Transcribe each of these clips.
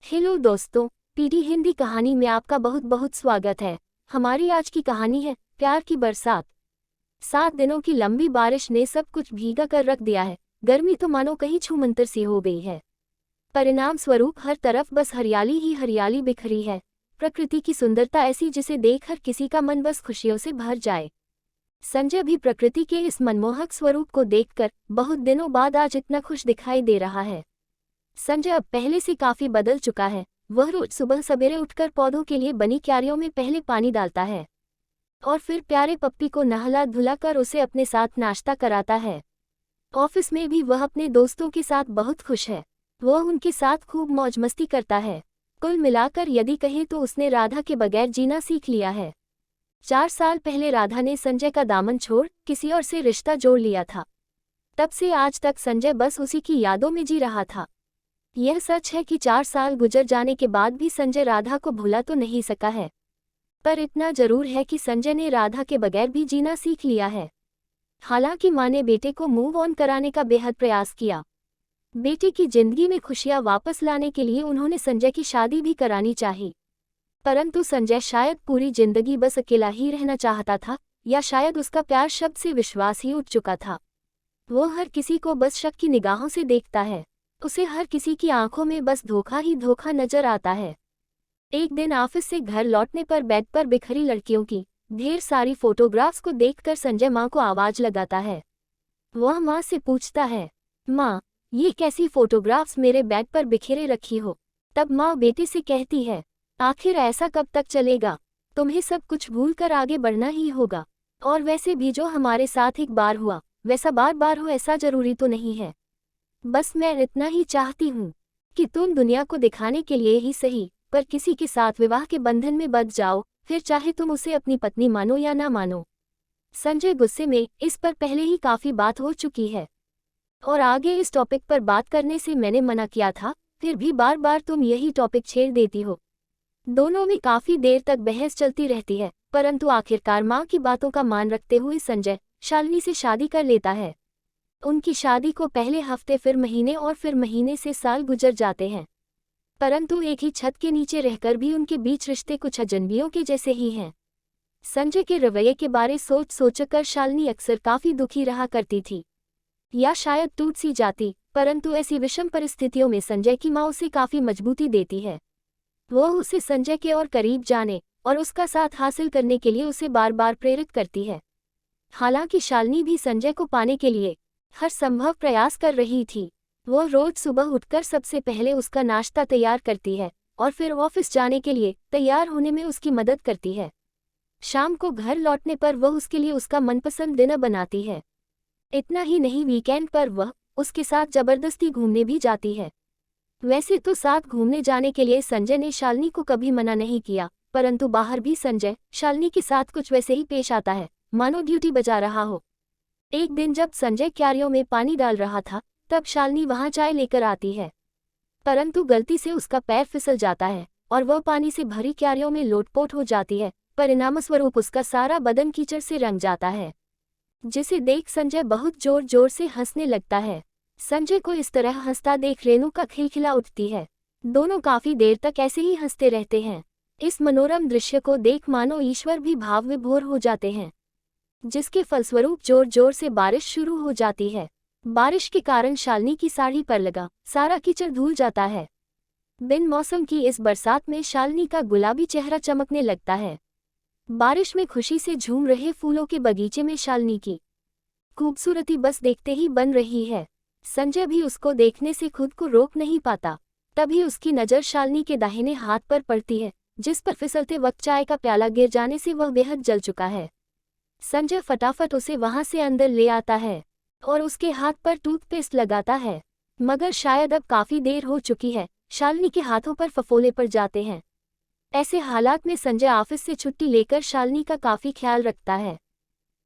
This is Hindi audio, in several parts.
हेलो दोस्तों, पीडी हिंदी कहानी में आपका बहुत बहुत स्वागत है। हमारी आज की कहानी है प्यार की बरसात। 7 दिनों की लंबी बारिश ने सब कुछ भीगा कर रख दिया है। गर्मी तो मानो कहीं छूमंतर सी हो गई है। परिणाम स्वरूप हर तरफ बस हरियाली ही हरियाली बिखरी है। प्रकृति की सुंदरता ऐसी जिसे देखकर किसी का मन बस खुशियों से भर जाए। संजय भी प्रकृति के इस मनमोहक स्वरूप को देखकर बहुत दिनों बाद आज इतना खुश दिखाई दे रहा है। संजय अब पहले से काफी बदल चुका है। वह रोज सुबह सवेरे उठकर पौधों के लिए बनी क्यारियों में पहले पानी डालता है और फिर प्यारे पप्पी को नहला धुलाकर उसे अपने साथ नाश्ता कराता है। ऑफिस में भी वह अपने दोस्तों के साथ बहुत खुश है। वह उनके साथ खूब मौज मस्ती करता है। कुल मिलाकर यदि कहें तो उसने राधा के बगैर जीना सीख लिया है। 4 साल पहले राधा ने संजय का दामन छोड़ किसी और से रिश्ता जोड़ लिया था। तब से आज तक संजय बस उसी की यादों में जी रहा था। यह सच है कि 4 साल गुजर जाने के बाद भी संजय राधा को भुला तो नहीं सका है, पर इतना जरूर है कि संजय ने राधा के बगैर भी जीना सीख लिया है। हालांकि माँ ने बेटे को मूव ऑन कराने का बेहद प्रयास किया। बेटे की जिंदगी में खुशियां वापस लाने के लिए उन्होंने संजय की शादी भी करानी चाहिए, परंतु संजय शायद पूरी जिंदगी बस अकेला ही रहना चाहता था, या शायद उसका प्यार शब्द से विश्वास ही उठ चुका था। वो हर किसी को बस शक की निगाहों से देखता है। उसे हर किसी की आंखों में बस धोखा ही धोखा नजर आता है। एक दिन ऑफिस से घर लौटने पर बेड पर बिखरी लड़कियों की ढेर सारी फोटोग्राफ्स को देखकर संजय माँ को आवाज लगाता है। वह माँ से पूछता है, माँ, ये कैसी फोटोग्राफ्स मेरे बेड पर बिखेरे रखी हो? तब माँ बेटे से कहती है, आखिर ऐसा कब तक चलेगा? तुम्हें सब कुछ भूल कर आगे बढ़ना ही होगा। और वैसे भी जो हमारे साथ एक बार हुआ वैसा बार बार हो ऐसा जरूरी तो नहीं है। बस मैं इतना ही चाहती हूँ कि तुम दुनिया को दिखाने के लिए ही सही, पर किसी के साथ विवाह के बंधन में बंध जाओ, फिर चाहे तुम उसे अपनी पत्नी मानो या ना मानो। संजय गुस्से में, इस पर पहले ही काफी बात हो चुकी है और आगे इस टॉपिक पर बात करने से मैंने मना किया था, फिर भी बार बार तुम यही टॉपिक छेड़ देती हो। दोनों में काफी देर तक बहस चलती रहती है, परंतु आखिरकार माँ की बातों का मान रखते हुए संजय शालिनी से शादी कर लेता है। उनकी शादी को पहले हफ्ते फिर महीने और फिर महीने से साल गुजर जाते हैं, परंतु एक ही छत के नीचे रहकर भी उनके बीच रिश्ते कुछ अजनबियों के जैसे ही हैं। संजय के रवैये के बारे सोच सोचकर शालिनी अक्सर काफी दुखी रहा करती थी, या शायद टूट सी जाती, परंतु ऐसी विषम परिस्थितियों में संजय की माँ उसे काफी मजबूती देती है। वह उसे संजय के और करीब जाने और उसका साथ हासिल करने के लिए उसे बार बार प्रेरित करती है। हालांकि शालिनी भी संजय को पाने के लिए हर संभव प्रयास कर रही थी। वो रोज सुबह उठकर सबसे पहले उसका नाश्ता तैयार करती है और फिर ऑफिस जाने के लिए तैयार होने में उसकी मदद करती है। शाम को घर लौटने पर वह उसके लिए उसका मनपसंद डिनर बनाती है। इतना ही नहीं, वीकेंड पर वह उसके साथ जबरदस्ती घूमने भी जाती है। वैसे तो साथ घूमने जाने के लिए संजय ने शालिनी को कभी मना नहीं किया, परंतु बाहर भी संजय शालिनी के साथ कुछ वैसे ही पेश आता है, मानो ड्यूटी बजा रहा हो। एक दिन जब संजय क्यारियों में पानी डाल रहा था, तब शालिनी वहां चाय लेकर आती है, परंतु गलती से उसका पैर फिसल जाता है और वह पानी से भरी क्यारियों में लोटपोट हो जाती है। परिणामस्वरूप उसका सारा बदन कीचड़ से रंग जाता है, जिसे देख संजय बहुत जोर जोर से हंसने लगता है। संजय को इस तरह हंसता देख रेणुका खिलखिला उठती है। दोनों काफी देर तक ऐसे ही हंसते रहते हैं। इस मनोरम दृश्य को देख मानो ईश्वर भी भाव विभोर हो जाते हैं, जिसके फलस्वरूप जोर जोर से बारिश शुरू हो जाती है। बारिश के कारण शालिनी की साड़ी पर लगा सारा कीचड़ धुल जाता है। बिन मौसम की इस बरसात में शालिनी का गुलाबी चेहरा चमकने लगता है। बारिश में खुशी से झूम रहे फूलों के बगीचे में शालिनी की खूबसूरती बस देखते ही बन रही है। संजय भी उसको देखने से खुद को रोक नहीं पाता। तभी उसकी नज़र शालिनी के दाहिने हाथ पर पड़ती है, जिस पर फिसलते वक्त चाय का प्याला गिर जाने से वह बेहद जल चुका है। संजय फटाफट उसे वहां से अंदर ले आता है और उसके हाथ पर टूथपेस्ट लगाता है, मगर शायद अब काफी देर हो चुकी है। शालिनी के हाथों पर फफोले पड़ जाते हैं। ऐसे हालात में संजय ऑफिस से छुट्टी लेकर शालिनी का काफी ख्याल रखता है।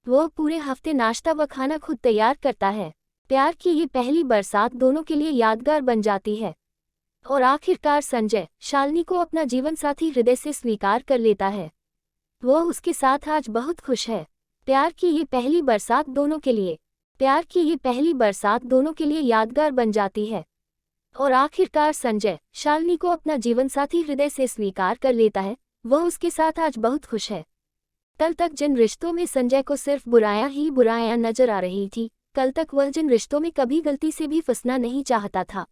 वह पूरे हफ्ते नाश्ता व खाना खुद तैयार करता है। प्यार की ये पहली बरसात दोनों के लिए यादगार बन जाती है और आखिरकार संजय शालिनी को अपना जीवन साथी हृदय से स्वीकार कर लेता है। वह उसके साथ आज बहुत खुश है। प्यार की ये पहली बरसात दोनों के लिए यादगार बन जाती है। और आखिरकार संजय शालिनी को अपना जीवनसाथी हृदय से स्वीकार कर लेता है। वह उसके साथ आज बहुत खुश है। कल तक जिन रिश्तों में संजय को सिर्फ बुराइयां ही बुराइयां नजर आ रही थी, कल तक वह जिन रिश्तों में कभी गलती से भी फंसना नहीं चाहता था,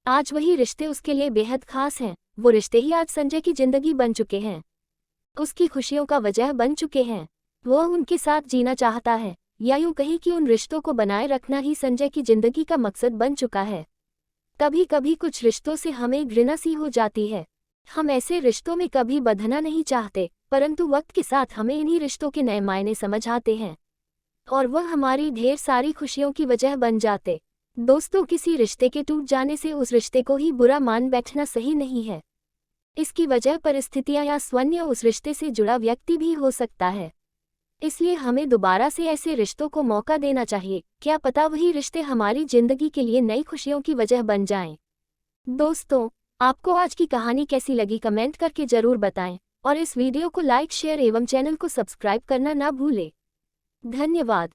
आज वही रिश्ते उसके लिए बेहद खास हैं। वो रिश्ते ही आज संजय की जिंदगी बन चुके हैं, उसकी खुशियों का वजह बन चुके हैं। वह उनके साथ जीना चाहता है, या यूं कहीं कि उन रिश्तों को बनाए रखना ही संजय की जिंदगी का मकसद बन चुका है। कभी कभी कुछ रिश्तों से हमें घृणा सी हो जाती है। हम ऐसे रिश्तों में कभी बंधना नहीं चाहते, परंतु वक्त के साथ हमें इन्हीं रिश्तों के नए मायने समझ आते हैं और वह हमारी ढेर सारी खुशियों की वजह बन जाते। दोस्तों, किसी रिश्ते के टूट जाने से उस रिश्ते को ही बुरा मान बैठना सही नहीं है। इसकी वजह परिस्थितियां या स्वयं उस रिश्ते से जुड़ा व्यक्ति भी हो सकता है। इसलिए हमें दोबारा से ऐसे रिश्तों को मौका देना चाहिए। क्या पता वही रिश्ते हमारी जिंदगी के लिए नई खुशियों की वजह बन जाएं। दोस्तों, आपको आज की कहानी कैसी लगी कमेंट करके जरूर बताएं और इस वीडियो को लाइक, शेयर एवं चैनल को सब्सक्राइब करना ना भूलें। धन्यवाद।